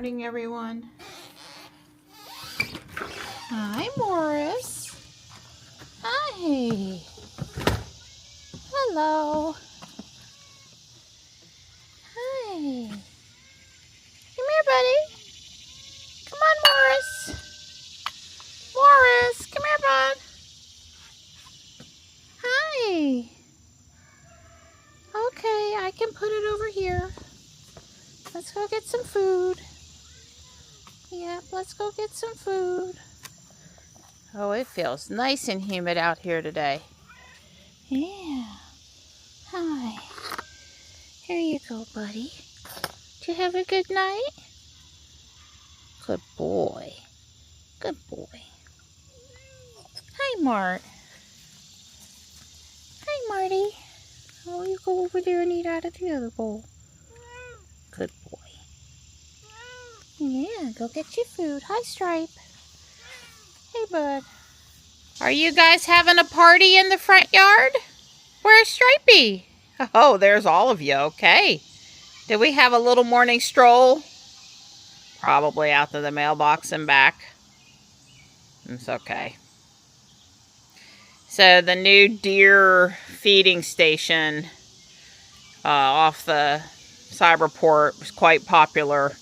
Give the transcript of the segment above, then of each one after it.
morning, everyone. Hi, Morris. Hi. Hello. Hi. Come here, buddy. Come on, Morris. Morris, come here, bud. Hi. Okay, I can put it over here. Let's go get some food. Yep, let's go get some food. Oh, it feels nice and humid out here today. Yeah. Hi. Here you go, buddy. Did you have a good night? Good boy. Good boy. Hi, Mart. Hi, Marty. Oh, you go over there and eat out of the other bowl. Good boy. Yeah, go get your food. Hi, Stripe. Hey, bud. Are you guys having a party in the front yard? Where's Stripey? Oh, there's all of you. Okay. Did we have a little morning stroll? Probably out to the mailbox and back. It's okay. So the new deer feeding station off the Cyberport was quite popular.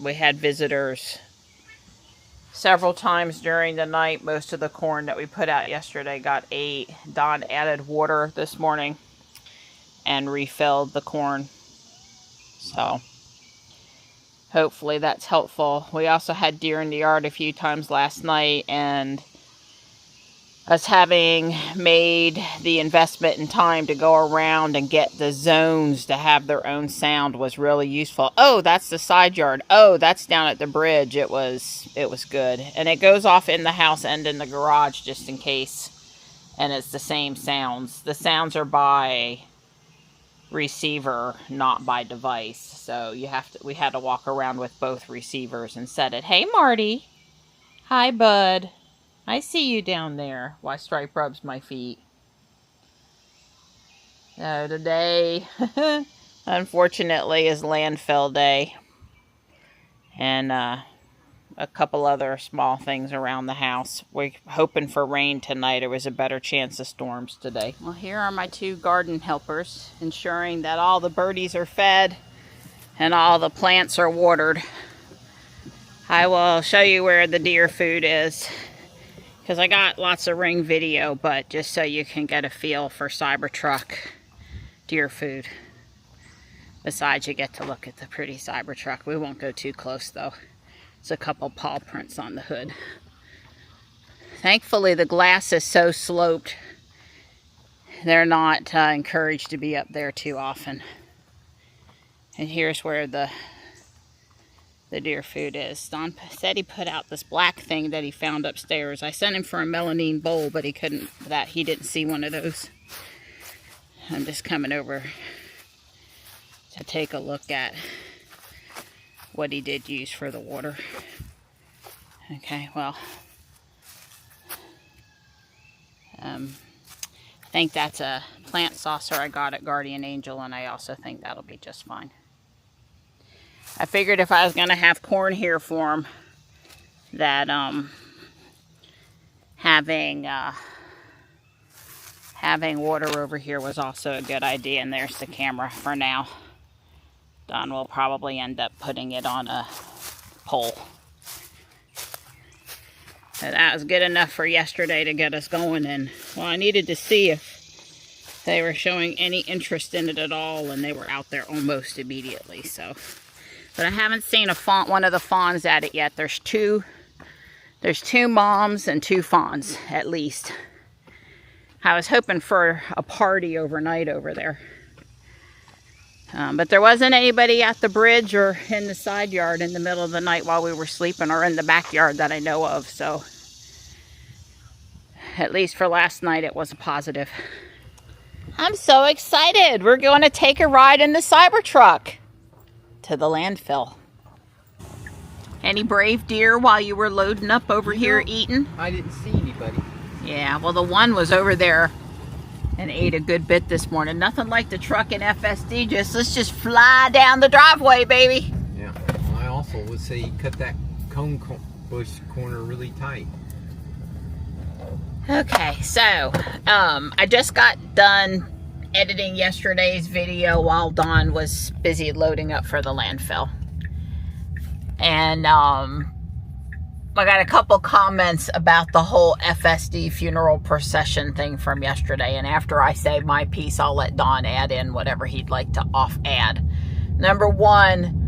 We had visitors several times during the night. Most of the corn that we put out yesterday got ate. Don added water this morning and refilled the corn. So hopefully that's helpful. We also had deer in the yard a few times last night, and us having made the investment in time to go around and get the zones to have their own sound was really useful. Oh, that's the side yard. Oh, that's down at the bridge. It was good. And it goes off in the house and in the garage just in case. And it's the same sounds. The sounds are by receiver, not by device. So we had to walk around with both receivers and set it. Hey, Marty. Hi, bud. I see you down there while Stripe rubs my feet. So today, unfortunately, is landfill day. And a couple other small things around the house. We're hoping for rain tonight. There was a better chance of storms today. Well, here are my two garden helpers, ensuring that all the birdies are fed and all the plants are watered. I will show you where the deer food is, because I got lots of ring video, but just so you can get a feel for Cybertruck deer food. Besides, you get to look at the pretty Cybertruck. We won't go too close, though. It's a couple paw prints on the hood. Thankfully, the glass is so sloped, they're not encouraged to be up there too often. And here's where the deer food is. Don said he put out this black thing that he found upstairs. I sent him for a melamine bowl, but he didn't see one of those. I'm just coming over to take a look at what he did use for the water. Okay, well, I think that's a plant saucer I got at Guardian Angel, and I also think that'll be just fine. I figured if I was going to have corn here for him, that having water over here was also a good idea. And there's the camera for now. Don will probably end up putting it on a pole. So that was good enough for yesterday to get us going. And well, I needed to see if they were showing any interest in it at all, and they were out there almost immediately. So. But I haven't seen one of the fawns at it yet. There's two moms and 2 fawns, at least. I was hoping for a party overnight over there. But there wasn't anybody at the bridge or in the side yard in the middle of the night while we were sleeping, or in the backyard that I know of. So, at least for last night, it was a positive. I'm so excited. We're going to take a ride in the Cybertruck to the landfill. Any brave deer while you were loading up over here eating? I didn't see anybody. Yeah, well, the one was over there and ate a good bit this morning. Nothing like the truck and FSD. Let's just fly down the driveway, baby. say he cut that cone bush corner really tight. Okay, so I just got done editing yesterday's video while Dawn was busy loading up for the landfill. And I got a couple comments about the whole FSD funeral procession thing from yesterday. And after I say my piece, I'll let Don add in whatever he'd like to add. Number one,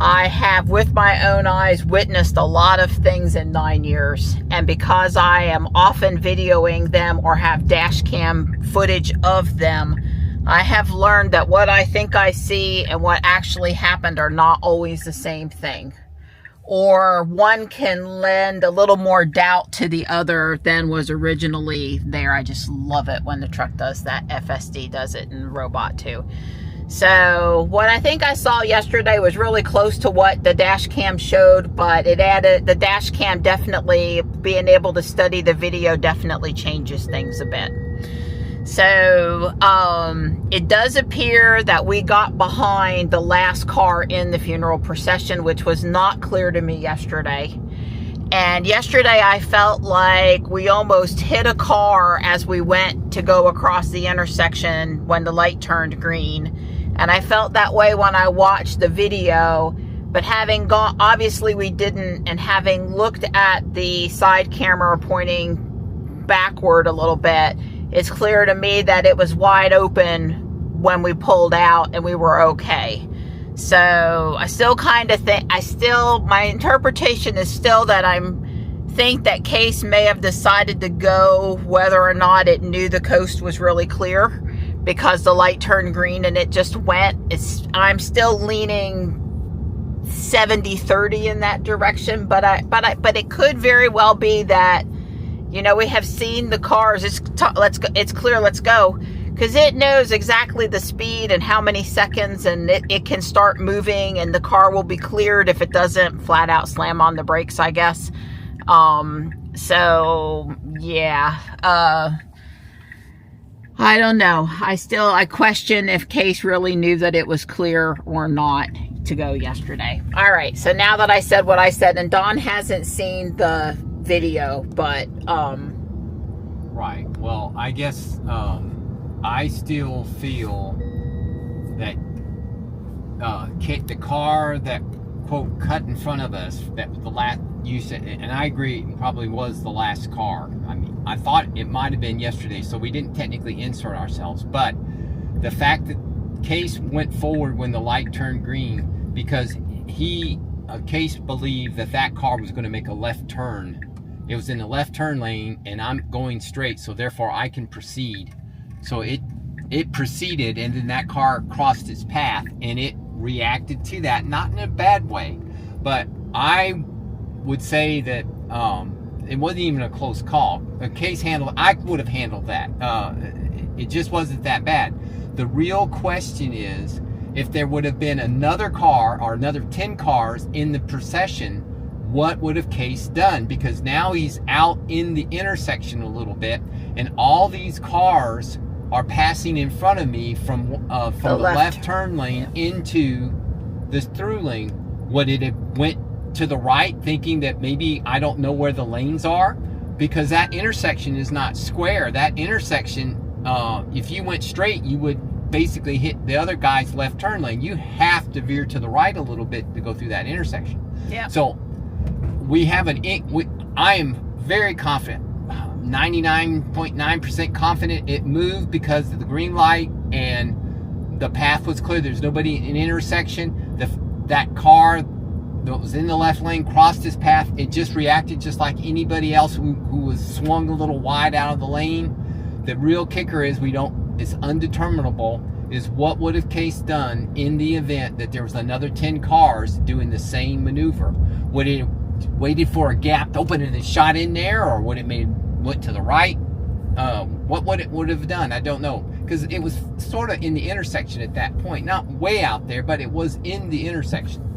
I have with my own eyes witnessed a lot of things in 9 years. And because I am often videoing them or have dash cam footage of them, I have learned that what I think I see and what actually happened are not always the same thing. Or one can lend a little more doubt to the other than was originally there. I just love it when the truck does that. FSD does it and Robot too. So what I think I saw yesterday was really close to what the dash cam showed, but it added, the dash cam definitely, being able to study the video definitely changes things a bit. So it does appear that we got behind the last car in the funeral procession, which was not clear to me yesterday. And yesterday I felt like we almost hit a car as we went to go across the intersection when the light turned green. And I felt that way when I watched the video, but having gone, obviously we didn't, and having looked at the side camera pointing backward a little bit, it's clear to me that it was wide open when we pulled out and we were okay. So I still kind of think, my interpretation is still that think that Case may have decided to go whether or not it knew the coast was really clear, because the light turned green and it just went. I'm still leaning 70-30 in that direction, but it could very well be that, you know, we have seen the cars. It's clear. Let's go, because it knows exactly the speed and how many seconds, and it can start moving, and the car will be cleared if it doesn't flat out slam on the brakes, I guess. So yeah. I don't know. I question if Case really knew that it was clear or not to go yesterday. All right. So now that I said what I said, and Dawn hasn't seen the video, but right. Well, I guess I still feel that the car that quote cut in front of us, that the last, you said, and I agree, it probably was the last car. I mean, I thought it might have been yesterday, so we didn't technically insert ourselves, but the fact that Case went forward when the light turned green, because Case believed that car was going to make a left turn. It was in the left turn lane, and I'm going straight, so therefore I can proceed. So it proceeded, and then that car crossed its path, and it reacted to that, not in a bad way, but I would say that it wasn't even a close call. I would have handled that. It just wasn't that bad. The real question is, if there would have been another car or another 10 cars in the procession, what would have Case done? Because now he's out in the intersection a little bit, and all these cars are passing in front of me from the left turn lane into this through lane. Would it have went to the right, thinking that maybe I don't know where the lanes are? Because that intersection is not square. That intersection, if you went straight, you would basically hit the other guy's left turn lane. You have to veer to the right a little bit to go through that intersection. Yeah. So we have I am very confident, 99.9% confident it moved because of the green light and the path was clear. There's nobody in the intersection. That car that was in the left lane crossed his path. It just reacted just like anybody else who was swung a little wide out of the lane. The real kicker is it's undeterminable, is what would have Case done in the event that there was another 10 cars doing the same maneuver? Would it waited for a gap to open and then shot in there, or would it went to the right? What would it have done? I don't know, because it was sort of in the intersection at that point, not way out there, but it was in the intersection.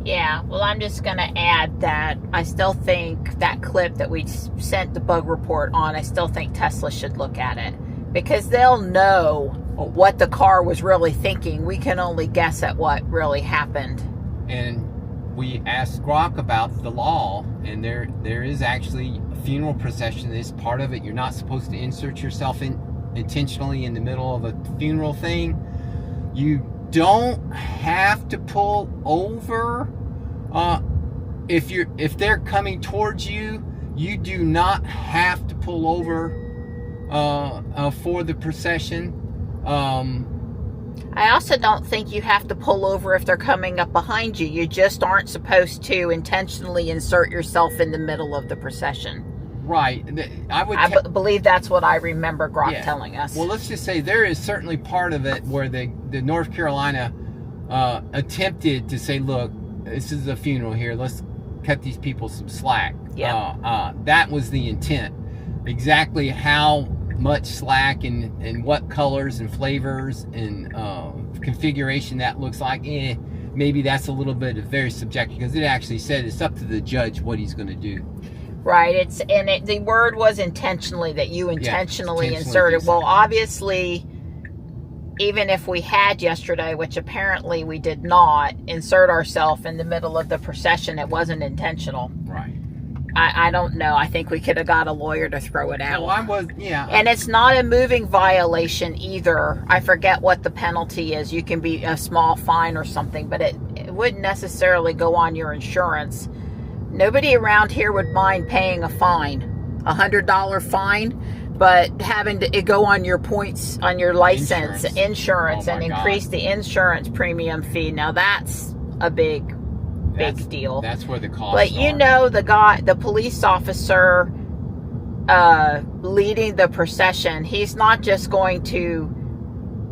Yeah, well, I'm just going to add that I still think that clip that we sent the bug report on, I still think Tesla should look at it, because they'll know what the car was really thinking. We can only guess at what really happened. And we asked Grok about the law, and there is actually a funeral procession is part of it. You're not supposed to insert yourself intentionally in the middle of a funeral thing. You don't have to pull over if they're coming towards you. You do not have to pull over for the procession. I also don't think you have to pull over if they're coming up behind you. You just aren't supposed to intentionally insert yourself in the middle of the procession. Right. I believe that's what I remember Grok telling us. Well, let's just say there is certainly part of it where the North Carolina attempted to say, look, this is a funeral here. Let's cut these people some slack. Yeah. That was the intent. Exactly how much slack and what colors and flavors and configuration that looks like, maybe that's a little bit very subjective, because it actually said it's up to the judge what he's going to do. Right. The word was intentionally, that you intentionally inserted. Well, obviously, even if we had yesterday, which apparently we did not, insert ourselves in the middle of the procession, it wasn't intentional. Right. I don't know. I think we could have got a lawyer to throw it out. Well, And it's not a moving violation either. I forget what the penalty is. You can be a small fine or something, but it wouldn't necessarily go on your insurance. Nobody around here would mind paying a fine, $100 fine, but having it go on your points on your license, insurance, and increase the insurance premium fee. Now that's a big deal. That's where the costs But you know, the police officer leading the procession, he's not just going to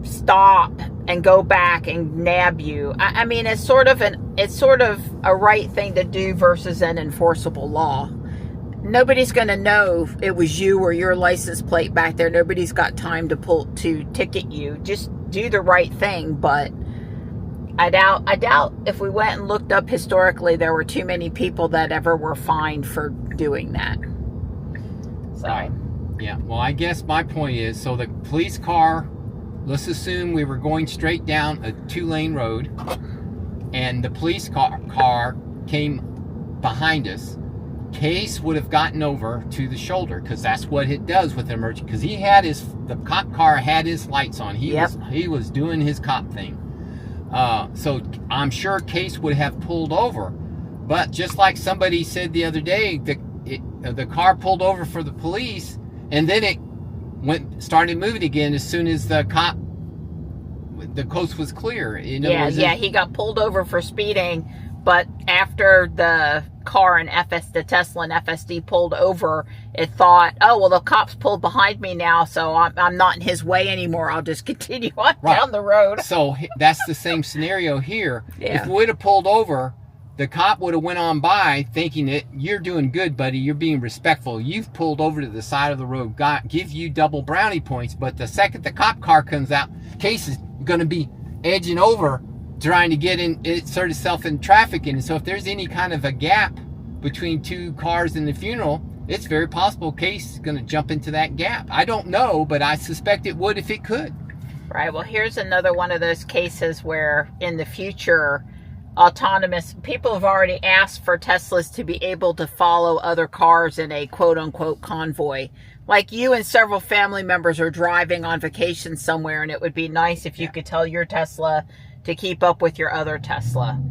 stop and go back and nab you. I mean, it's sort of a right thing to do versus an enforceable law. Nobody's going to know if it was you or your license plate back there. Nobody's got time to ticket you. Just do the right thing. But I doubt if we went and looked up historically, there were too many people that ever were fined for doing that. So. Right. Yeah. Well, I guess my point is, so the police car, let's assume we were going straight down a 2-lane road, and the police car came behind us. Case would have gotten over to the shoulder, because that's what it does with emergency. Because the cop car had his lights on. He was doing his cop thing. So I'm sure Case would have pulled over, but just like somebody said the other day, the car pulled over for the police, and then it started moving again as soon as the coast was clear. He got pulled over for speeding, but after the car and the Tesla and FSD pulled over, it thought, oh, well, the cops pulled behind me now, so I'm not in his way anymore. I'll just continue on down the road. So that's the same scenario here. Yeah. If we would have pulled over, the cop would have went on by thinking that you're doing good, buddy. You're being respectful. You've pulled over to the side of the road, give you double brownie points. But the second the cop car comes out, Case is going to be edging over, trying to insert itself in traffic. And so if there's any kind of a gap between two cars in the funeral, it's very possible Case is going to jump into that gap. I don't know, but I suspect it would if it could. Right. Well, here's another one of those cases where in the future, people have already asked for Teslas to be able to follow other cars in a quote-unquote convoy. Like you and several family members are driving on vacation somewhere, and it would be nice if you could tell your Tesla to keep up with your other Tesla.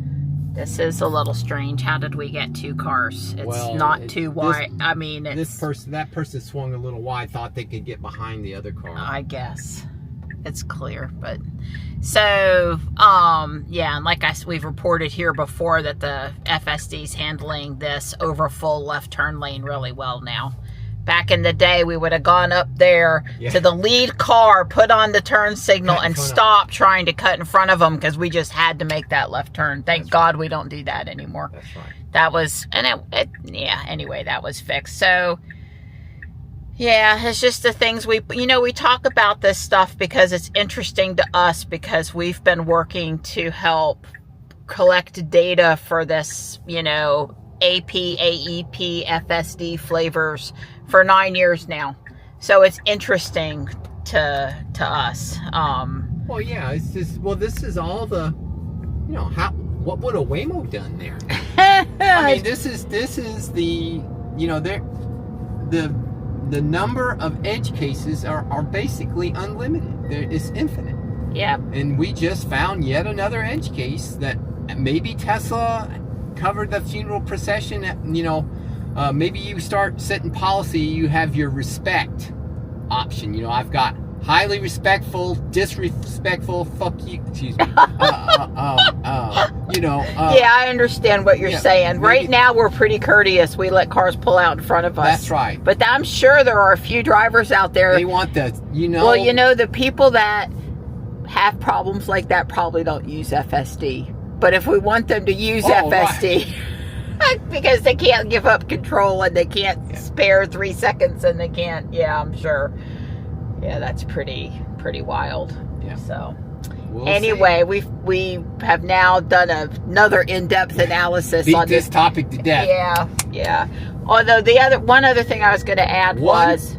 This is a little strange. How did we get two cars? It's not too wide. I mean, that person swung a little wide, thought they could get behind the other car. I guess it's clear, but so and like we've reported here before that the FSD's handling this overfull left turn lane really well now. Back in the day, we would have gone up there to the lead car, put on the turn signal, and stop trying to cut in front of them because we just had to make that left turn. Thank God we don't do that anymore. That's right. That was, anyway, that was fixed. So, it's just the things we talk about this stuff because it's interesting to us because we've been working to help collect data for this, AP, AEP, FSD flavors for 9 years now. So it's interesting to us. It's just, this is all the, what would a Waymo done there? I mean, this is the, you know, the number of edge cases are basically unlimited. It's infinite. Yep. And we just found yet another edge case that maybe Tesla covered the funeral procession. You know, maybe you start setting policy. You have your respect option. You know, I've got highly respectful, disrespectful, fuck you, excuse me. You know. Yeah, I understand what you're saying. Right now, we're pretty courteous. We let cars pull out in front of us. That's right. But I'm sure there are a few drivers out there. They want the, you know. Well, you know, the people that have problems like that probably don't use FSD. But if we want them to use FSD, right. Because they can't give up control and they can't spare 3 seconds and they can't, I'm sure. Yeah, that's pretty wild. Yeah. So we'll anyway, see. we have now done another in-depth analysis on this topic to death. Yeah. Although one other thing I was going to add was,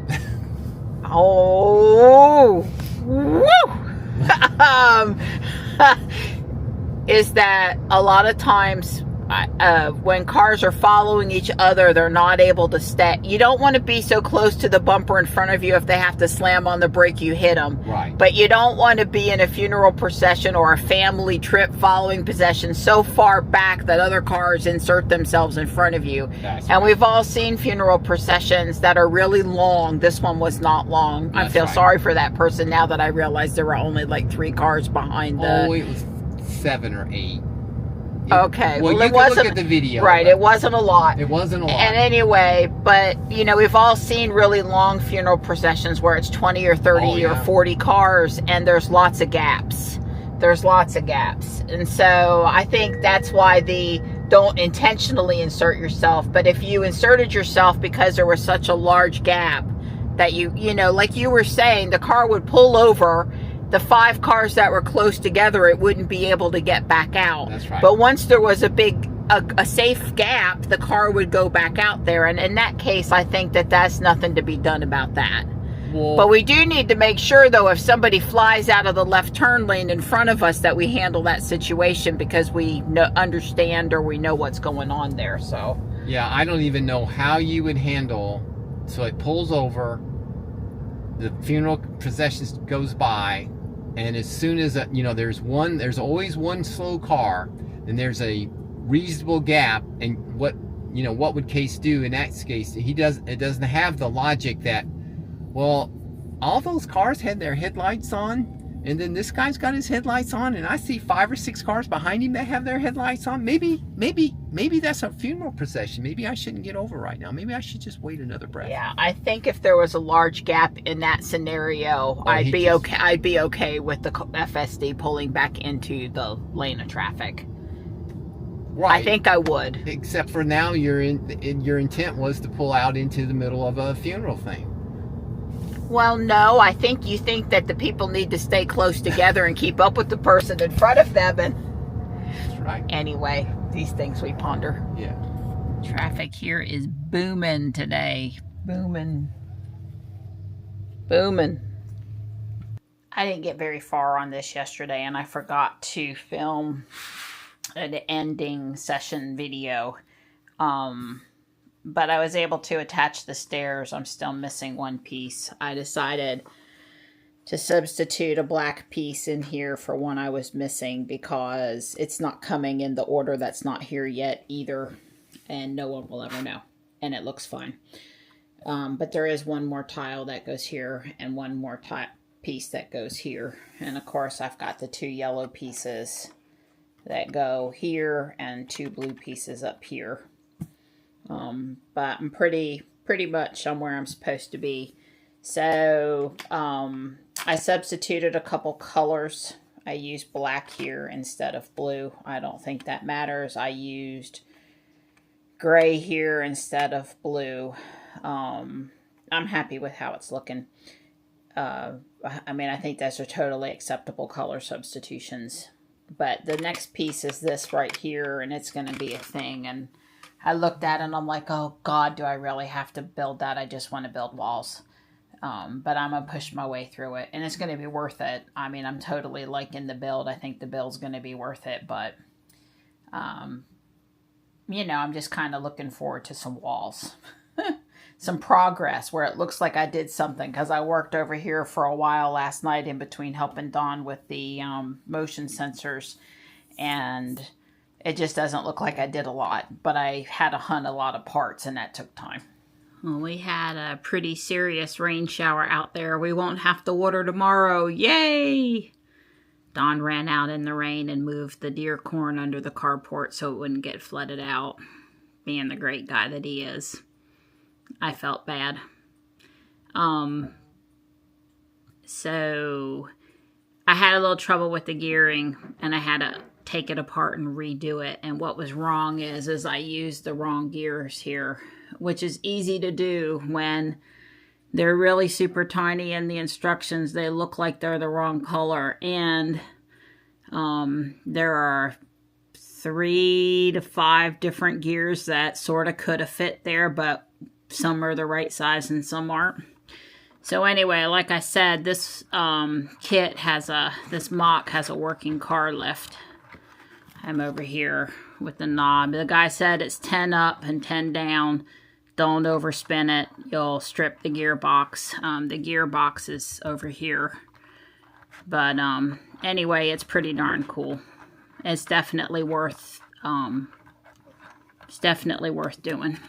is that a lot of times when cars are following each other, they're not able to stay. You don't want to be so close to the bumper in front of you. If they have to slam on the brake, you hit them. Right. But you don't want to be in a funeral procession or a family trip following procession so far back that other cars insert themselves in front of you. And we've all seen funeral processions that are really long. This one was not long. I feel sorry for that person now that I realize there were only like 3 cars behind the... Oh, it was 7 or 8. Okay. Well, it wasn't, look at the video. Right, it wasn't a lot. It wasn't a lot. And anyway, but, you know, we've all seen really long funeral processions where it's 20 or 30 or 40 cars, and there's lots of gaps. And so I think that's why don't intentionally insert yourself. But if you inserted yourself because there was such a large gap that you know, like you were saying, the car would pull over. The 5 cars that were close together, it wouldn't be able to get back out. That's right. But once there was a safe gap, the car would go back out there. And in that case, I think that's nothing to be done about that. Well, but we do need to make sure, though, if somebody flies out of the left turn lane in front of us, that we handle that situation because we understand or we know what's going on there. So yeah, I don't even know how you would handle. So it pulls over, the funeral procession goes by. And as soon as you know, there's always one slow car, and there's a reasonable gap. And what would Case do in that case? It doesn't have the logic that, well, all those cars had their headlights on, and then this guy's got his headlights on, and I see 5 or 6 cars behind him that have their headlights on. Maybe that's a funeral procession. Maybe I shouldn't get over right now. Maybe I should just wait another breath. Yeah, I think if there was a large gap in that scenario, I'd be okay with the FSD pulling back into the lane of traffic. Right. I think I would. Except for now, your intent was to pull out into the middle of a funeral thing. Well, no, I think you think that the people need to stay close together and keep up with the person in front of them. And that's right. Anyway, these things we ponder. Yeah. Traffic here is booming today. Booming. I didn't get very far on this yesterday, and I forgot to film an ending session video. But I was able to attach the stairs. I'm still missing one piece. I decided to substitute a black piece in here for one I was missing because it's not coming in the order that's not here yet either. And no one will ever know. And it looks fine. But there is one more tile that goes here and one more piece that goes here. And of course I've got the 2 yellow pieces that go here and 2 blue pieces up here. But I'm pretty much on where I'm supposed to be. So, I substituted a couple colors. I used black here instead of blue. I don't think that matters. I used gray here instead of blue. I'm happy with how it's looking. I mean, I think those are totally acceptable color substitutions. But the next piece is this right here, and it's going to be a thing. And I looked at it and I'm like, oh God, do I really have to build that? I just want to build walls. But I'm going to push my way through it. And it's going to be worth it. I mean, I'm totally liking the build. I think the build's going to be worth it. But, you know, I'm just kind of looking forward to some walls. Some progress where it looks like I did something, because I worked over here for a while last night in between helping Dawn with the motion sensors, and it just doesn't look like I did a lot, but I had to hunt a lot of parts, and that took time. Well, we had a pretty serious rain shower out there. We won't have to water tomorrow. Yay! Dawn ran out in the rain and moved the deer corn under the carport so it wouldn't get flooded out, being the great guy that he is. I felt bad. So I had a little trouble with the gearing, and I had to take it apart and redo it. And what was wrong is I used the wrong gears here, which is easy to do when they're really super tiny in the instructions. They look like they're the wrong color. And there are 3 to 5 different gears that sort of could have fit there, but some are the right size and some aren't. So anyway, like I said, this kit has this mock has a working car lift. I'm over here with the knob. The guy said it's 10 up and 10 down. Don't overspin it. You'll strip the gearbox. The gearbox is over here. But anyway, it's pretty darn cool. It's definitely worth doing.